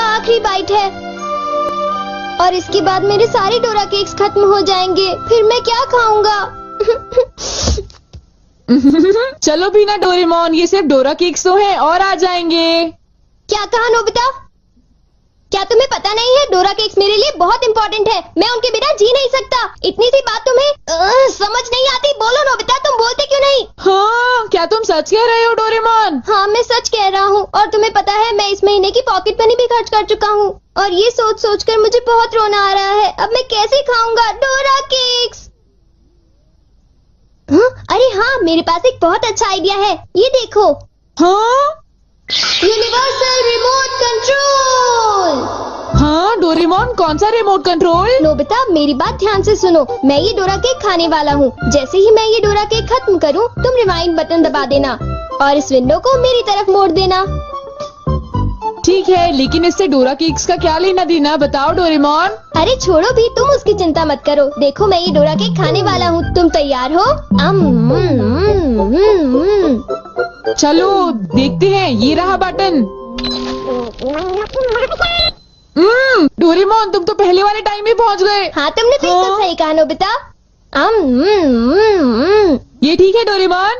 आखिरी बाइट है और इसके बाद मेरे सारे डोरा केक्स खत्म हो जाएंगे। फिर मैं क्या खाऊंगा? चलो भी ना डोरेमोन, ये सिर्फ डोरा केक्स तो है और आ जाएंगे। क्या कहा नोबिता? क्या तुम्हें पता नहीं है डोरा केक्स मेरे लिए बहुत इम्पोर्टेंट है। मैं उनके बिना जी नहीं सकता। इतनी सी बात तुम्हें समझ नहीं आती? बोलो नोबिता, तुम बोलते क्यों नहीं? हाँ, क्या तुम सच कह रहे हो डोरेमोन? हाँ, मैं सच कह रहा हूँ। और तुम्हें पता है मैं इस महीने की पॉकेट मनी भी खर्च कर चुका हूँ और ये सोच सोच कर मुझे बहुत रोना आ रहा है। अब मैं कैसे खाऊंगा डोरा केक्स? अरे हाँ, मेरे पास एक बहुत अच्छा आइडिया है। ये देखो। हाँ? Universal remote control. हाँ डोरेमोन, कौन सा रिमोट कंट्रोल? नोबिता, मेरी बात ध्यान से सुनो। मैं ये डोरा केक खाने वाला हूँ। जैसे ही मैं ये डोरा केक खत्म करूँ, तुम रिवाइंड बटन दबा देना और इस विंडो को मेरी तरफ मोड़ देना। ठीक है, लेकिन इससे डोरा केक्स का क्या लेना देना, बताओ डोरेमोन। अरे छोड़ो भी, तुम उसकी चिंता मत करो। देखो, मैं ये डोरा केक खाने वाला हूँ। तुम तैयार हो? चलो देखते हैं, ये रहा बटन। डोरेमोन, तुम तो पहले वाले टाइम में पहुँच गए। हाँ, तुमने बिल्कुल सही कहा नोबिता। ये ठीक है डोरेमोन।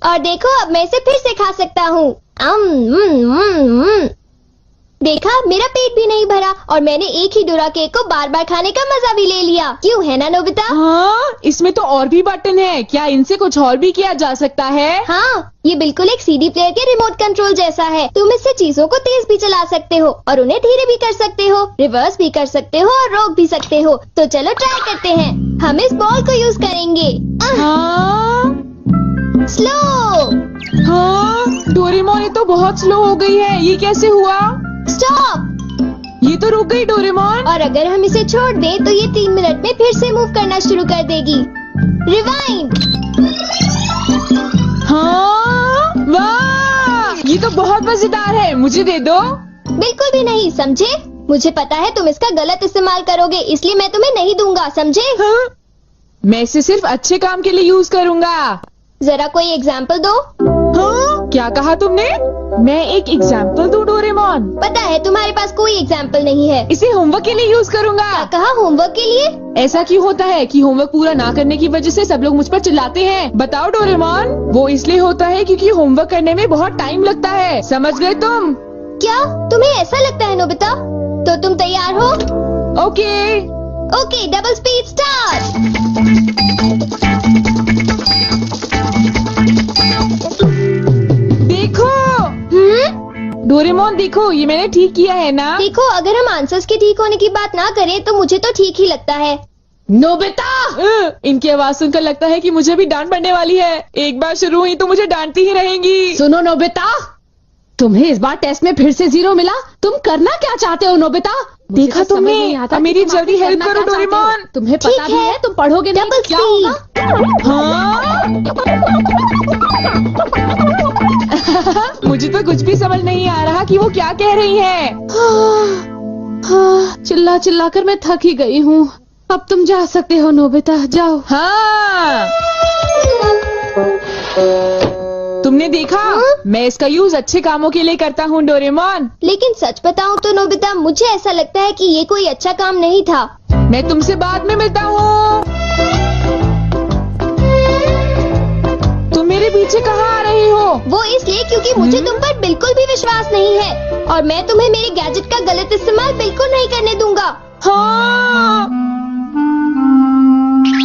और देखो, अब मैं इसे फिर से खा सकता हूँ। देखा, मेरा पेट भी नहीं भरा और मैंने एक ही डोरा केक को बार बार खाने का मजा भी ले लिया। क्यों, है ना नोबिता? हाँ, इसमें तो और भी बटन है। क्या इनसे कुछ और भी किया जा सकता है? हाँ, ये बिल्कुल एक सीडी प्लेयर के रिमोट कंट्रोल जैसा है। तुम इससे चीजों को तेज भी चला सकते हो और उन्हें धीरे भी कर सकते हो, रिवर्स भी कर सकते हो और रोक भी सकते हो। तो चलो ट्राई करते हैं। हम इस बॉल को यूज करेंगे। स्लो। हाँ डोरेमोन, ये तो बहुत स्लो हो गई है। ये कैसे हुआ? स्टॉप। ये तो रुक गई डोरेमोन। और अगर हम इसे छोड़ दें तो ये 3 मिनट में फिर से मूव करना शुरू कर देगी। रिवाइंड। हाँ, वाह, ये तो बहुत मजेदार है। मुझे दे दो। बिल्कुल भी नहीं, समझे? मुझे पता है तुम इसका गलत इस्तेमाल करोगे, इसलिए मैं तुम्हें नहीं दूंगा, समझे? हाँ? मैं इसे सिर्फ अच्छे काम के लिए यूज करूँगा। जरा कोई एग्जाम्पल दो। हाँ? क्या कहा तुमने? मैं एक एग्जाम्पल दूं डोरेमोन? पता है तुम्हारे पास कोई एग्जाम्पल नहीं है। इसे होमवर्क के लिए यूज करूँगा। क्या कहा, होमवर्क के लिए? ऐसा क्यों होता है कि होमवर्क पूरा ना करने की वजह से सब लोग मुझ पर चिल्लाते हैं? बताओ डोरेमोन। वो इसलिए होता है क्योंकि होमवर्क करने में बहुत टाइम लगता है। समझ गए तुम? क्या तुम्हें ऐसा लगता है नोबिता? तो तुम तैयार हो? Okay. Okay, double speed start. देखो। डोरेमोन देखो, ये मैंने ठीक किया है ना? देखो, अगर हम आंसर्स के ठीक होने की बात ना करें तो मुझे तो ठीक ही लगता है। नोबिता, इनकी आवाज सुनकर लगता है कि मुझे भी डांट पड़ने वाली है। एक बार शुरू हुई तो मुझे डांटती ही रहेंगी। सुनो नोबिता, तुम्हें इस बार टेस्ट में फिर से 0 मिला। तुम करना क्या चाहते हो नोबिता? देखा तुमने? मेरी जल्दी हेल्प करो डोरेमोन। तुम्हें पता भी है तुम पढ़ोगे नहीं तो क्या होगा? हाँ? मुझे तो कुछ भी समझ नहीं आ रहा कि वो क्या कह रही है। चिल्ला चिल्ला कर मैं थक ही गई हूँ। अब तुम जा सकते हो नोबिता, जाओ। हाँ, तुमने देखा? मैं इसका यूज अच्छे कामों के लिए करता हूँ डोरेमोन। लेकिन सच बताऊं तो नोबिता, मुझे ऐसा लगता है कि ये कोई अच्छा काम नहीं था। मैं तुमसे बाद में मिलता हूँ। तुम मेरे पीछे कहाँ आ रही हो? वो इसलिए क्योंकि मुझे तुम पर बिल्कुल भी विश्वास नहीं है और मैं तुम्हें मेरे गैजेट का गलत इस्तेमाल बिल्कुल नहीं करने दूंगा। हाँ।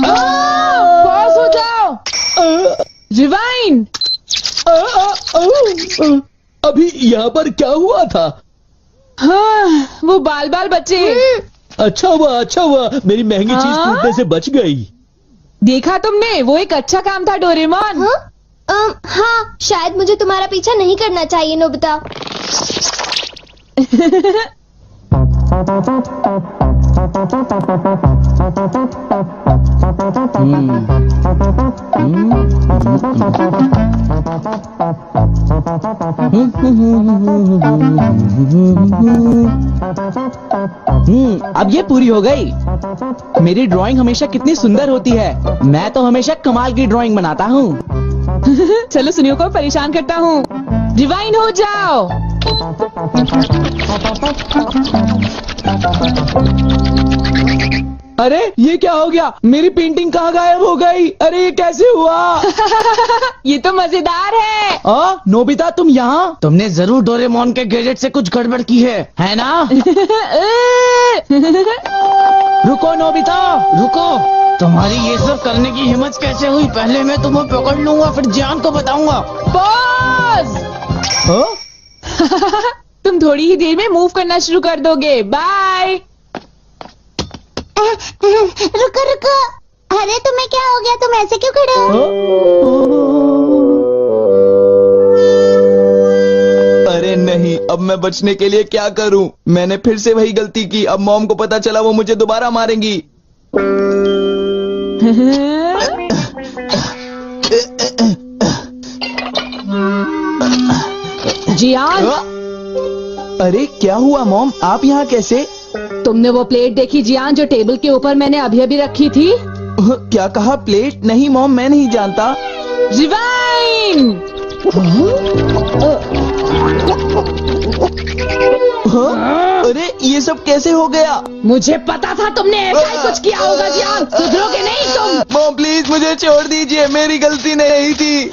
पास हो जाओ। रिवाइंड। अभी यहाँ पर क्या हुआ था? हाँ, वो बाल बाल बचे। अच्छा हुआ, मेरी महंगी चीज टूटने से बच गई। देखा तुमने? वो एक अच्छा काम था डोरेमोन। हाँ, शायद मुझे तुम्हारा पीछा नहीं करना चाहिए नोबिता। अब ये पूरी हो गई। मेरी ड्राइंग हमेशा कितनी सुंदर होती है। मैं तो हमेशा कमाल की ड्राइंग बनाता हूँ। चलो सुनियो को परेशान करता हूँ। रिवाइंड हो जाओ। अरे ये क्या हो गया? मेरी पेंटिंग कहाँ गायब हो गई? अरे ये कैसे हुआ? ये तो मजेदार है। नोबिता तुम यहाँ? तुमने जरूर डोरेमोन के गैजेट से कुछ गड़बड़ की है ना? रुको नोबिता, रुको। तुम्हारी ये सब करने की हिम्मत कैसे हुई? पहले मैं तुम्हें पकड़ लूंगा, फिर जान को बताऊंगा। पॉज। तुम थोड़ी ही देर में मूव करना शुरू कर दोगे। बाय। रुको रुको, अरे तुम्हें क्या हो गया? तुम ऐसे क्यों खड़े हो? अरे नहीं, अब मैं बचने के लिए क्या करूं? मैंने फिर से वही गलती की। अब मॉम को पता चला, वो मुझे दोबारा मारेंगी। जियान, अरे क्या हुआ मॉम, आप यहाँ कैसे? तुमने वो प्लेट देखी जियान जो टेबल के ऊपर मैंने अभी अभी रखी थी? क्या कहा? प्लेट? नहीं मॉम, मैं नहीं जानता। रिवाइंड। अरे ये सब कैसे हो गया? मुझे पता था तुमने ऐसा ही कुछ किया होगा जियान। सुधरोगे नहीं तुम। मॉम प्लीज मुझे छोड़ दीजिए, मेरी गलती नहीं थी।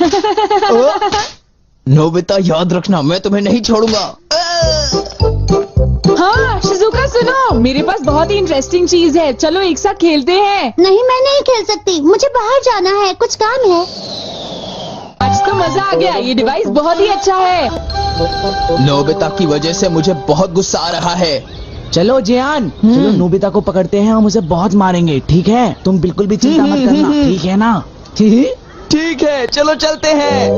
नोबिता याद रखना, मैं तुम्हें नहीं छोड़ूंगा। हाँ शिजुका सुनो, मेरे पास बहुत ही इंटरेस्टिंग चीज है। चलो एक साथ खेलते हैं। नहीं, मैं नहीं खेल सकती, मुझे बाहर जाना है, कुछ काम है। आज तो मजा आ गया, ये डिवाइस बहुत ही अच्छा है। नोबिता की वजह से मुझे बहुत गुस्सा आ रहा है। चलो जियान, चलो नोबिता को पकड़ते हैं, हम उसे बहुत मारेंगे। ठीक है? तुम बिल्कुल भी चिंता मत करना, ठीक है ना? ठीक है, चलो चलते हैं।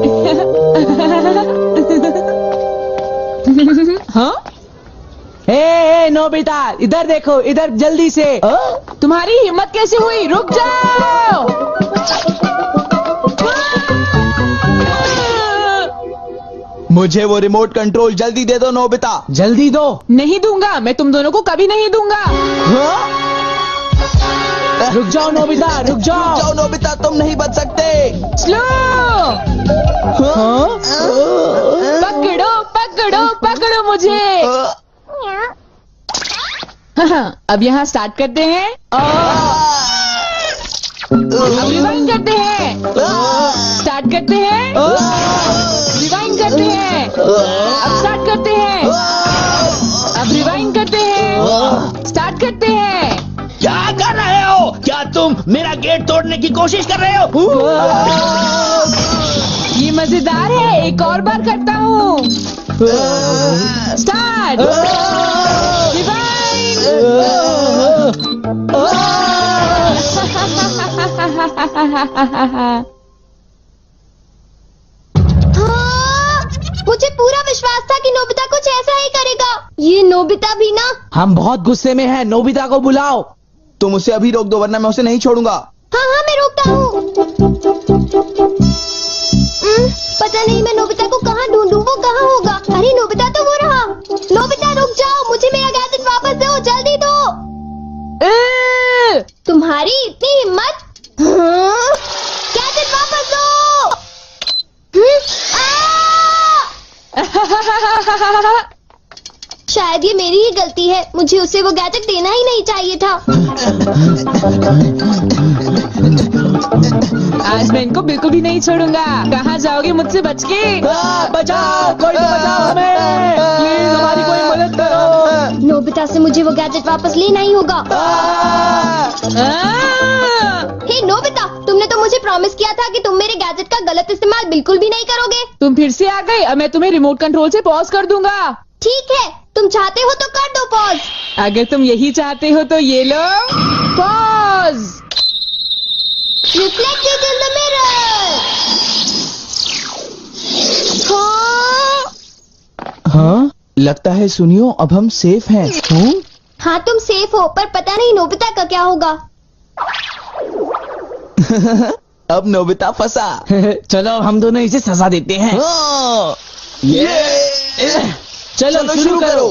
हाँ? ए नोबिता, इधर देखो, इधर जल्दी से। तुम्हारी हिम्मत कैसे हुई? रुक जाओ। मुझे वो रिमोट कंट्रोल जल्दी दे दो नोबिता। जल्दी दो। नहीं दूंगा, मैं तुम दोनों को कभी नहीं दूंगा। रुक जाओ नोबिता, रुक जाओ। जाओ नोबिता, तुम नहीं बच सकते। स्लो। पकड़ो पकड़ो पकड़ो मुझे। अब यहाँ स्टार्ट करते हैं अब रिवाइंड करते हैं। स्टार्ट करते हैं, रिवाइंड करते हैं। अब स्टार्ट करते हैं, अब रिवाइंड करते हैं। स्टार्ट करते हैं। क्या कर रहे हो? क्या तुम मेरा गेट तोड़ने की कोशिश कर रहे हो? ये मजेदार है, एक और बार करता हूँ। Start, rewind. मुझे पूरा विश्वास था कि नोबिता कुछ ऐसा ही करेगा। ये नोबिता भी ना। हम बहुत गुस्से में हैं, नोबिता को बुलाओ। तुम उसे अभी रोक दो, वरना मैं उसे नहीं छोड़ूंगा। हाँ हाँ, मैं रोकता हूँ। पता नहीं मैं नोबिता को कहाँ ढूंढूं, वो कहाँ होगा? अरे नोबिता तो वो रहा। नोबिता रुक जाओ, मुझे मेरा गैजेट वापस दो, जल्दी दो। तुम्हारी इतनी हिम्मत? गैजेट वापस दो। शायद ये मेरी ही गलती है, मुझे उसे वो गैजेट देना ही नहीं चाहिए था। आज मैं इनको बिल्कुल भी नहीं छोड़ूंगा। कहाँ जाओगे मुझसे बच के? बचाओ, कोई तो बचाओ हमें, प्लीज हमारी कोई मदद करो। नोबिता से मुझे वो गैजेट वापस लेना ही होगा। हे नोबिता, तुमने तो मुझे प्रॉमिस किया था कि तुम मेरे गैजेट का गलत इस्तेमाल बिल्कुल भी नहीं करोगे। तुम फिर से आ गए। अब मैं तुम्हें रिमोट कंट्रोल से पॉज कर दूंगा। ठीक है, तुम चाहते हो तो कर दो पॉज। अगर तुम यही चाहते हो तो ये लो pause. Reflected in the mirror. हाँ, लगता है सुनियो, अब हम सेफ हैं। हाँ तुम सेफ हो, पर पता नहीं नोबिता का क्या होगा। अब नोबिता फंसा। चलो हम दोनों इसे सजा देते हैं। चलो शुरू करो।